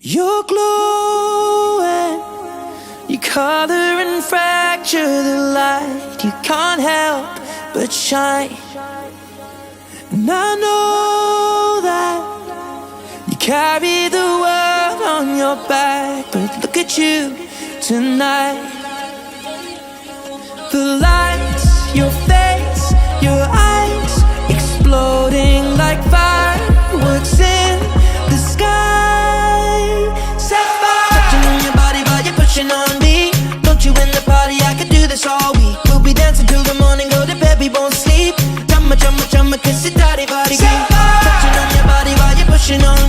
You're glowing, you color and fracture the light. You can't help but shine. And I know that you carry the world on your back, but look at you tonight. The lights, your face, your eyes, exploding like fireworks in the sky. Sapphire, touching on your body while you're pushing on me. Don't you in the party, I could do this all week. We'll be dancing till the morning, go to bed, we won't sleep. Chumma, chumma, chumma, kiss it, daddy, body. Sapphire, touching on your body while you're pushing on